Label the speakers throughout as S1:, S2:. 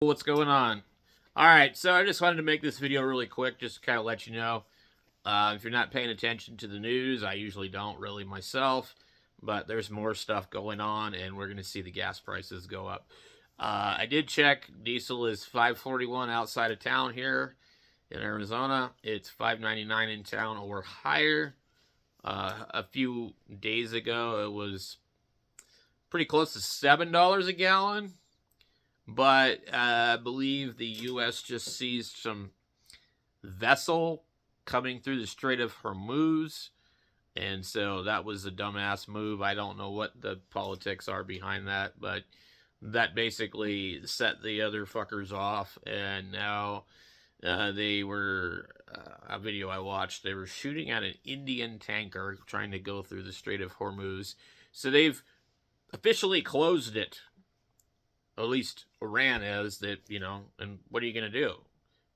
S1: What's going on? All right, so I just wanted to make this video really quick, just to kind of let you know. If you're not paying attention to the news, I usually don't really myself, but there's more stuff going on, and we're going to see the gas prices go up. I did check. Diesel is $5.41 outside of town here in Arizona. It's $5.99 in town or higher. A few days ago, it was pretty close to $7 a gallon. But I believe the U.S. just seized some vessel coming through the Strait of Hormuz. And so that was a dumbass move. I don't know what the politics are behind that, but that basically set the other fuckers off. And now they were, a video I watched, they were shooting at an Indian tanker trying to go through the Strait of Hormuz. So they've officially closed it. At least Iran is, that, and what are you going to do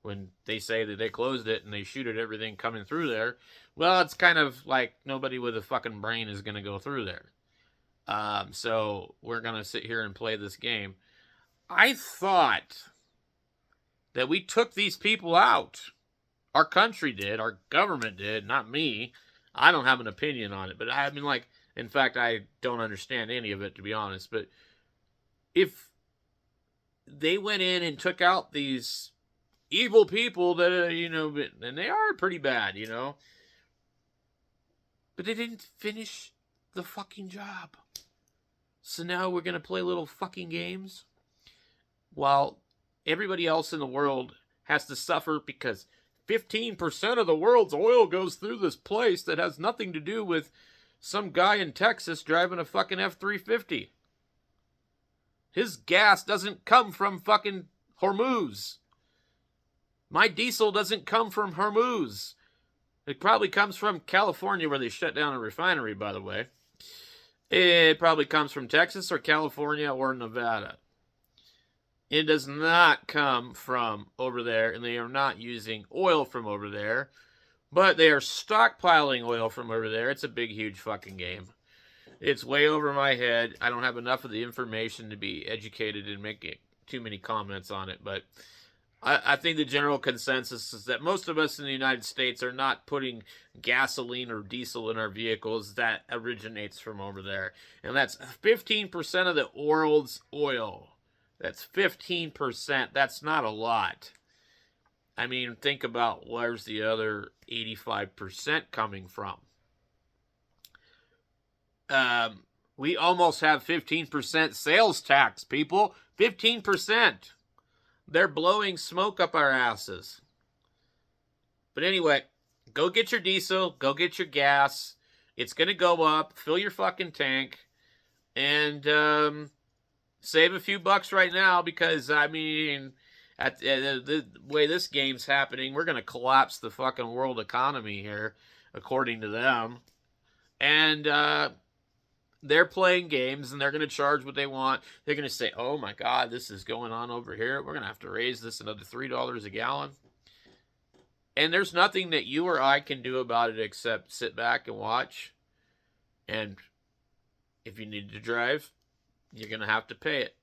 S1: when they say that they closed it and they shoot at everything coming through there? Well, it's kind of like nobody with a fucking brain is going to go through there. So we're going to sit here and play this game. I thought that we took these people out. Our country did. Our government did. Not me. I don't have an opinion on it. But I mean, in fact, I don't understand any of it, to be honest. But if they went in and took out these evil people that, and they are pretty bad, but they didn't finish the fucking job. So now we're going to play little fucking games while everybody else in the world has to suffer because 15% of the world's oil goes through this place that has nothing to do with some guy in Texas driving a fucking F-350. His gas doesn't come from fucking Hormuz. My diesel doesn't come from Hormuz. It probably comes from California, where they shut down a refinery, by the way. It probably comes from Texas or California or Nevada. It does not come from over there, and they are not using oil from over there, but they are stockpiling oil from over there. It's a big, huge fucking game. It's way over my head. I don't have enough of the information to be educated and make too many comments on it. But I think the general consensus is that most of us in the United States are not putting gasoline or diesel in our vehicles. That originates from over there. And that's 15% of the world's oil. That's 15%. That's not a lot. I mean, think about where's the other 85% coming from. We almost have 15% sales tax, people. 15%. They're blowing smoke up our asses. But anyway, go get your diesel. Go get your gas. It's going to go up. Fill your fucking tank. And save a few bucks right now because, I mean, at the way this game's happening, we're going to collapse the fucking world economy here, according to them. And they're playing games, and they're going to charge what they want. They're going to say, oh, my God, this is going on over here. We're going to have to raise this another $3 a gallon. And there's nothing that you or I can do about it except sit back and watch. And if you need to drive, you're going to have to pay it.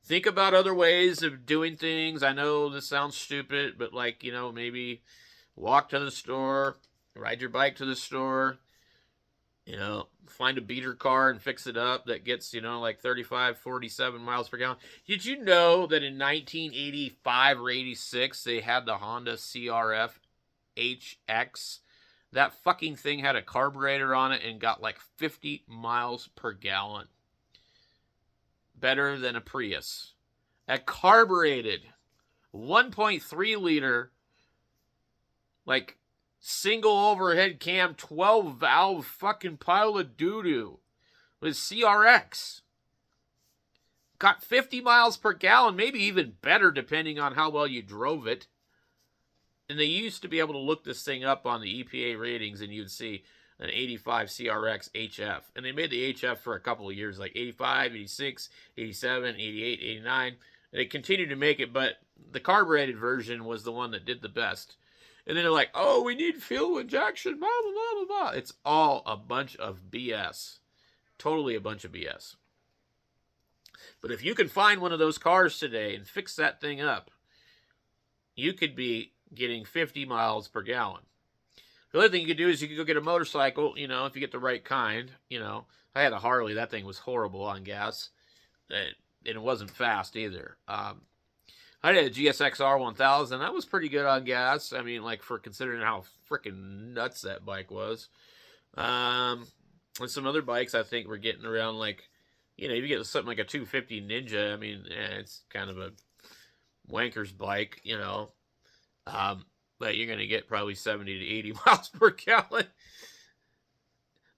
S1: Think about other ways of doing things. I know this sounds stupid, but maybe walk to the store, ride your bike to the store. Find a beater car and fix it up that gets, 35, 47 miles per gallon. Did you know that in 1985 or 86, they had the Honda CRF HX? That fucking thing had a carburetor on it and got 50 miles per gallon. Better than a Prius. A carbureted 1.3 liter, single overhead cam, 12 valve fucking pile of doo-doo with CRX. Got 50 miles per gallon, maybe even better depending on how well you drove it. And they used to be able to look this thing up on the EPA ratings and you'd see an 85 CRX HF. And they made the HF for a couple of years, 85, 86, 87, 88, 89. And they continued to make it, but the carbureted version was the one that did the best. And then they're like, oh, we need fuel injection, blah, blah, blah, blah, blah. It's all a bunch of BS. Totally a bunch of BS. But if you can find one of those cars today and fix that thing up, you could be getting 50 miles per gallon. The other thing you could do is you could go get a motorcycle, if you get the right kind. I had a Harley. That thing was horrible on gas. And it wasn't fast either. I had a GSX-R 1000. That was pretty good on gas. I mean, like, for considering how freaking nuts that bike was. And some other bikes, I think, were getting around, like, you get something like a 250 Ninja. I mean, it's kind of a wanker's bike, but you're going to get probably 70 to 80 miles per gallon.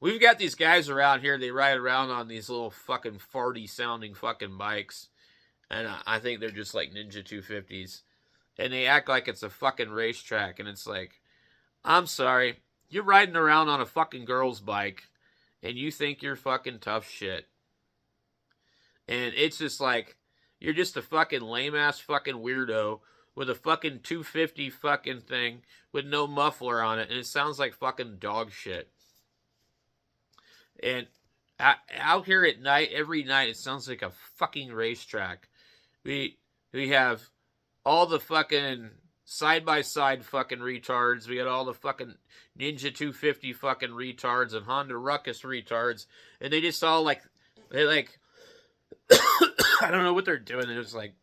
S1: We've got these guys around here. They ride around on these little fucking farty sounding fucking bikes. And I think they're just like Ninja 250s. And they act like it's a fucking racetrack. And it's like, I'm sorry. You're riding around on a fucking girl's bike. And you think you're fucking tough shit. And it's just like, you're just a fucking lame-ass fucking weirdo with a fucking 250 fucking thing with no muffler on it. And it sounds like fucking dog shit. And out here at night, every night, it sounds like a fucking racetrack. We have all the fucking side-by-side fucking retards. We got all the fucking Ninja 250 fucking retards and Honda Ruckus retards. And they just all like, I don't know what they're doing. They're just like,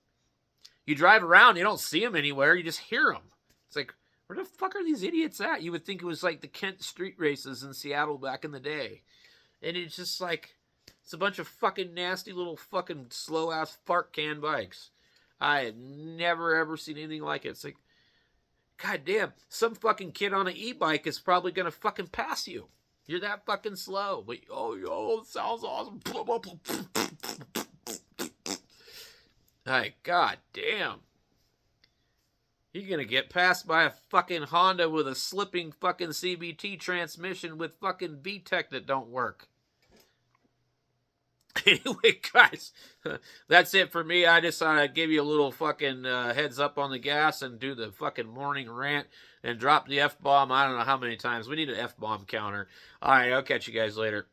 S1: you drive around, you don't see them anywhere. You just hear them. It's like, where the fuck are these idiots at? You would think it was like the Kent street races in Seattle back in the day. And it's just like, it's a bunch of fucking nasty little fucking slow-ass fart can bikes. I had never, ever seen anything like it. It's like, god damn, some fucking kid on an e-bike is probably going to fucking pass you. You're that fucking slow. But, oh, it sounds awesome. Like, god damn. You're going to get passed by a fucking Honda with a slipping fucking CVT transmission with fucking VTEC that don't work. Anyway, guys, that's it for me. I just thought I'd give you a little fucking heads up on the gas and do the fucking morning rant and drop the F-bomb. I don't know how many times. We need an F-bomb counter. All right, I'll catch you guys later.